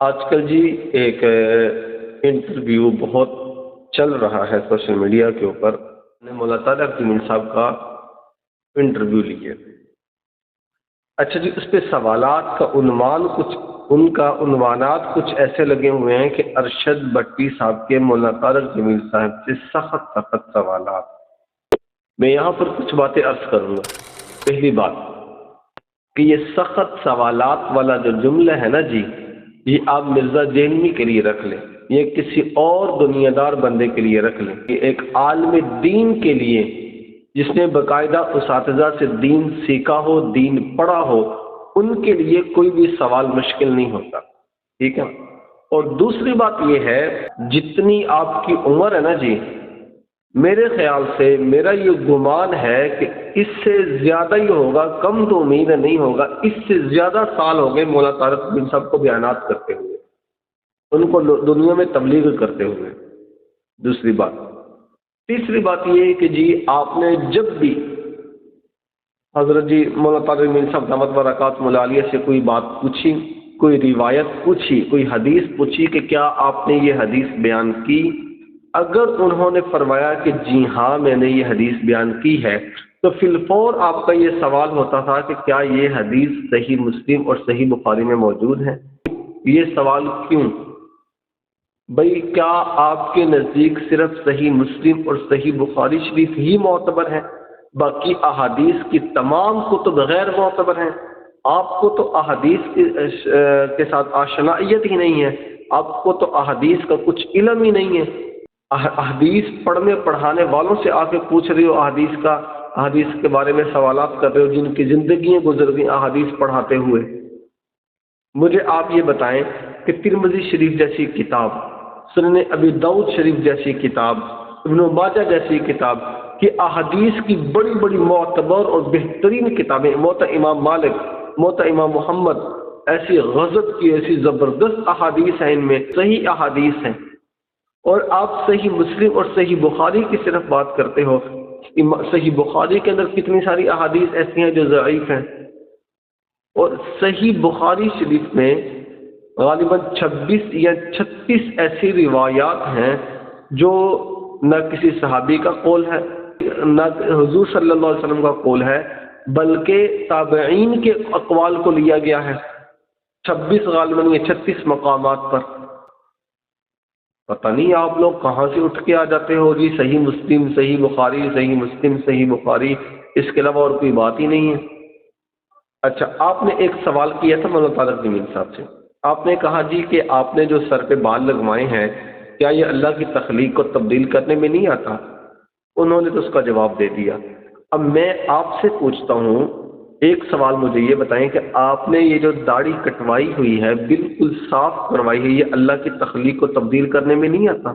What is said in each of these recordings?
آج کل جی ایک انٹرویو بہت چل رہا ہے سوشل میڈیا کے اوپر. نے مولا طارق جمیل صاحب کا انٹرویو لیے. اچھا جی، اس پہ سوالات کا عنوان عنوانات کچھ ایسے لگے ہوئے ہیں کہ ارشد بٹی صاحب کے مولا طارق جمیل صاحب سے سخت سخت سوالات. میں یہاں پر کچھ باتیں عرض کروں گا. پہلی بات کہ یہ سخت سوالات والا جو جملہ ہے نا جی، یہ آپ مرزا جیلمی کے لیے رکھ لیں، یہ کسی اور دنیا دار بندے کے لیے رکھ لیں. یہ ایک عالم دین کے لیے جس نے باقاعدہ اساتذہ سے دین سیکھا ہو، دین پڑھا ہو، ان کے لیے کوئی بھی سوال مشکل نہیں ہوتا. ٹھیک ہے. اور دوسری بات یہ ہے، جتنی آپ کی عمر ہے نا جی، میرے خیال سے میرا یہ گمان ہے کہ اس سے زیادہ ہی ہوگا، کم تو امید نہیں ہوگا، اس سے زیادہ سال ہو گئے مولا طارق جمیل صاحب کو بیانات کرتے ہوئے، ان کو دنیا میں تبلیغ کرتے ہوئے. دوسری بات. تیسری بات یہ ہے کہ جی آپ نے جب بھی حضرت جی مولا طارق جمیل صاحب دامت برکاتہ العالیہ سے کوئی بات پوچھی، کوئی روایت پوچھی، کوئی حدیث پوچھی کہ کیا آپ نے یہ حدیث بیان کی، اگر انہوں نے فرمایا کہ جی ہاں میں نے یہ حدیث بیان کی ہے، تو فی الفور آپ کا یہ سوال ہوتا تھا کہ کیا یہ حدیث صحیح مسلم اور صحیح بخاری میں موجود ہے. یہ سوال کیوں بھئی؟ کیا آپ کے نزدیک صرف صحیح مسلم اور صحیح بخاری شریف ہی معتبر ہے؟ باقی احادیث کی تمام کتب غیر معتبر ہیں؟ آپ کو تو احادیث کے ساتھ آشنائیت ہی نہیں ہے، آپ کو تو احادیث کا کچھ علم ہی نہیں ہے. احادیث پڑھنے پڑھانے والوں سے آ کے پوچھ رہے ہو، احادیث کے بارے میں سوالات کر رہے ہو جن کی زندگیاں گزر گئی احادیث پڑھاتے ہوئے. مجھے آپ یہ بتائیں کہ ترمذی شریف جیسی کتاب، سنن ابی داؤد شریف جیسی کتاب، ابن ماجہ جیسی کتاب کہ احادیث کی بڑی بڑی معتبر اور بہترین کتابیں، موطا امام مالک، موطا امام محمد، ایسی غضب کی ایسی زبردست احادیث ہیں، ان میں صحیح احادیث ہیں، اور آپ صحیح مسلم اور صحیح بخاری کی صرف بات کرتے ہو. صحیح بخاری کے اندر کتنی ساری احادیث ایسی ہیں جو ضعیف ہیں، اور صحیح بخاری شریف میں غالباً 26 یا 36 ایسی روایات ہیں جو نہ کسی صحابی کا قول ہے، نہ حضور صلی اللہ علیہ وسلم کا قول ہے، بلکہ تابعین کے اقوال کو لیا گیا ہے. 26 غالباً یہ 36 مقامات پر. پتہ نہیں آپ لوگ کہاں سے اٹھ کے آ جاتے ہو جی صحیح مسلم، صحیح بخاری، صحیح مسلم، صحیح بخاری، اس کے علاوہ اور کوئی بات ہی نہیں ہے. اچھا، آپ نے ایک سوال کیا تھا مولانا طارق جمیل صاحب سے. آپ نے کہا جی کہ آپ نے جو سر پہ بال لگوائے ہیں کیا یہ اللہ کی تخلیق کو تبدیل کرنے میں نہیں آتا؟ انہوں نے تو اس کا جواب دے دیا. اب میں آپ سے پوچھتا ہوں، ایک سوال مجھے یہ بتائیں کہ آپ نے یہ جو داڑھی کٹوائی ہوئی ہے، بالکل صاف کروائی ہے، یہ اللہ کی تخلیق کو تبدیل کرنے میں نہیں آتا؟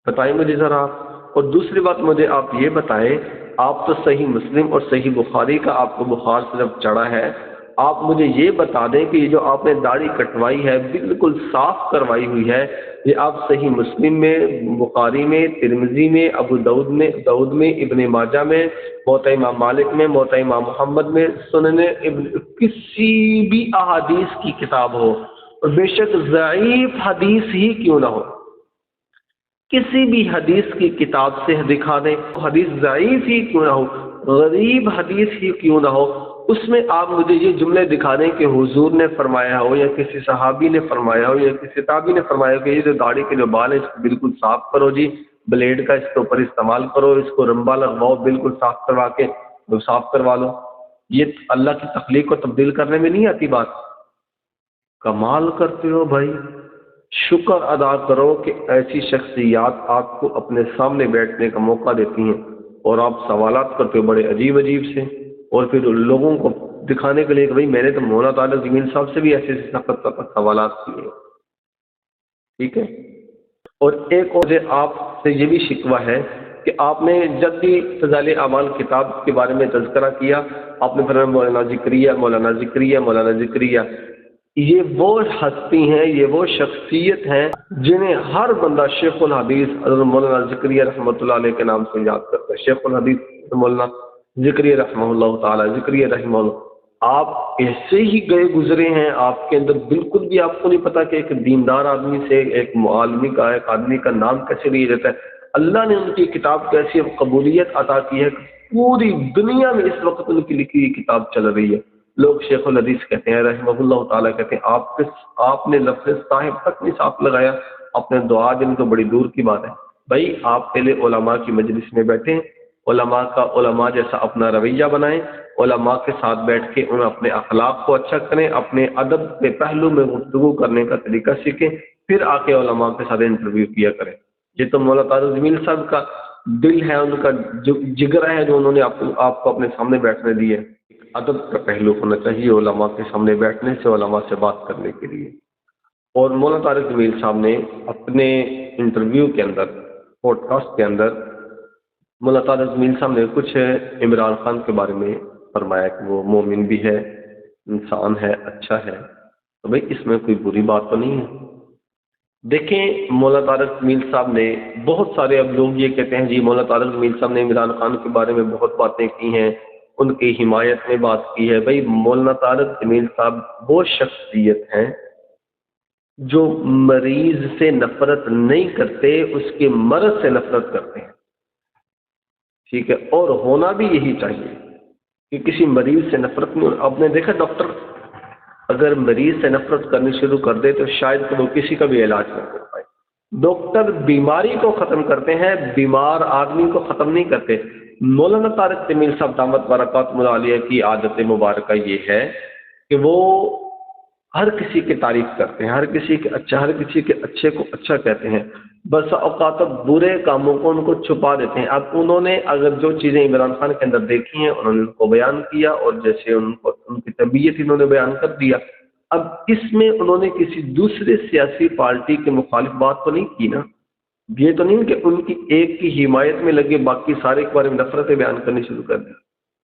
بتائیں مجھے ذرا آپ. اور دوسری بات مجھے آپ یہ بتائیں، آپ تو صحیح مسلم اور صحیح بخاری کا آپ کو بخار صرف چڑھا ہے، آپ مجھے یہ بتا دیں کہ یہ جو آپ نے داڑھی کٹوائی ہے، بالکل صاف کروائی ہوئی ہے، یہ آپ صحیح مسلم میں، بخاری میں، ترمذی میں، ابو داؤد میں، ابن ماجہ میں، موطا امام مالک میں، موطا امام محمد میں، سنن کسی بھی احادیث کی کتاب ہو، اور بے شک ضعیف حدیث ہی کیوں نہ ہو، کسی بھی حدیث کی کتاب سے دکھا دیں، حدیث ضعیف ہی کیوں نہ ہو، غریب حدیث ہی کیوں نہ ہو، اس میں آپ مجھے یہ جملے دکھا دیں کہ حضور نے فرمایا ہو، یا کسی صحابی نے فرمایا ہو، یا کسی تابعی نے فرمایا ہو کہ یہ جو داڑھی کے جو بال ہیں اس کو بالکل صاف کرو جی، بلیڈ کا اس کے اوپر استعمال کرو، اس کو رمبا لگواؤ، بالکل صاف کروا کے صاف کروا لو. یہ اللہ کی تخلیق کو تبدیل کرنے میں نہیں آتی بات. کمال کرتے ہو بھائی. شکر ادا کرو کہ ایسی شخصیات آپ کو اپنے سامنے بیٹھنے کا موقع دیتی ہیں، اور آپ سوالات کرتے ہو بڑے عجیب عجیب سے، اور پھر لوگوں کو دکھانے کے لیے کہ بھائی میں نے تو مولانا طارق جمیل صاحب سے بھی ایسے سخت سوالات کیے. ٹھیک ہے. اور ایک اور آپ سے یہ بھی شکوہ ہے کہ آپ نے جب بھی فضائل اعمال کتاب کے بارے میں تذکرہ کیا، آپ نے فرمایا مولانا ذکریہ، مولانا ذکریہ، مولانا ذکریہ. یہ وہ ہستی ہیں، یہ وہ شخصیت ہیں جنہیں ہر بندہ شیخ الحدیث حضرت مولانا ذکریہ رحمۃ اللہ علیہ کے نام سے یاد کرتا ہے. شیخ الحدیث مولانا ذکریہ رحمہ اللہ تعالی، ذکریہ رحمہ اللہ. آپ ایسے ہی گئے گزرے ہیں، آپ کے اندر بالکل بھی آپ کو نہیں پتا کہ ایک دیندار آدمی سے ایک عالمی کا، ایک آدمی کا نام کیسے لیا جاتا ہے۔ اللہ نے ان کی کتاب کو ایسی قبولیت عطا کی ہے کہ پوری دنیا میں اس وقت ان کی لکھی ہوئی کتاب چل رہی ہے۔ لوگ شیخ الحدیث کہتے ہیں رحمہ اللہ تعالیٰ، کہتے ہیں آپ نے لفظ صاحب تک نہیں ساتھ لگایا، آپ نے دعا دن تو بڑی دور کی بات ہے۔ بھائی آپ پہلے علماء کی مجلس میں بیٹھیں، علماء جیسا اپنا رویہ بنائیں، علماء کے ساتھ بیٹھ کے ان اپنے اخلاق کو اچھا کریں، اپنے ادب کے پہلو میں گفتگو کرنے کا طریقہ سیکھیں، پھر آ کے علماء کے ساتھ انٹرویو کیا کریں۔ یہ تو مولانا طارق جمیل صاحب کا دل ہے، ان کا جگر ہے جو انہوں نے آپ کو اپنے سامنے بیٹھنے دی ہے۔ ادب کا پہلو ہونا چاہیے علماء کے سامنے بیٹھنے سے، علماء سے بات کرنے کے لیے۔ اور مولانا طارق جمیل صاحب نے اپنے انٹرویو کے اندر، پوڈ کاسٹ کے اندر، مولانا طارق جمیل صاحب نے کچھ عمران خان کے بارے میں فرمایا کہ وہ مومن بھی ہے، انسان ہے، اچھا ہے، تو بھائی اس میں کوئی بری بات تو نہیں ہے۔ دیکھیں مولانا طارق جمیل صاحب نے بہت سارے، اب لوگ یہ کہتے ہیں جی مولانا طارق جمیل صاحب نے عمران خان کے بارے میں بہت باتیں کی ہیں، ان کی حمایت میں بات کی ہے۔ بھائی مولانا طارق جمیل صاحب وہ شخصیت ہیں جو مریض سے نفرت نہیں کرتے، اس کے مرض سے نفرت کرتے ہیں، ٹھیک ہے، اور ہونا بھی یہی چاہیے کہ کسی مریض سے نفرت نہیں۔ آپ نے دیکھا ڈاکٹر اگر مریض سے نفرت کرنی شروع کر دے تو شاید وہ کسی کا بھی علاج نہ کر پائے۔ ڈاکٹر بیماری کو ختم کرتے ہیں، بیمار آدمی کو ختم نہیں کرتے۔ مولانا طارق جمیل صاحب دامت برکاتہ العالیہ کی عادت مبارکہ یہ ہے کہ وہ ہر کسی کی تعریف کرتے ہیں، ہر کسی کے اچھے کو اچھا کہتے ہیں، بس اوقات برے کاموں کو ان کو چھپا دیتے ہیں۔ اب انہوں نے اگر جو چیزیں عمران خان کے اندر دیکھی ہیں انہوں نے ان کو بیان کیا، اور جیسے ان کی طبیعت انہوں نے بیان کر دیا۔ اب اس میں انہوں نے کسی دوسرے سیاسی پارٹی کے مخالف بات تو نہیں کی نا، یہ تو نہیں کہ ان کی ایک کی حمایت میں لگے باقی سارے کے بارے میں نفرتیں بیان کرنی شروع کر دیں۔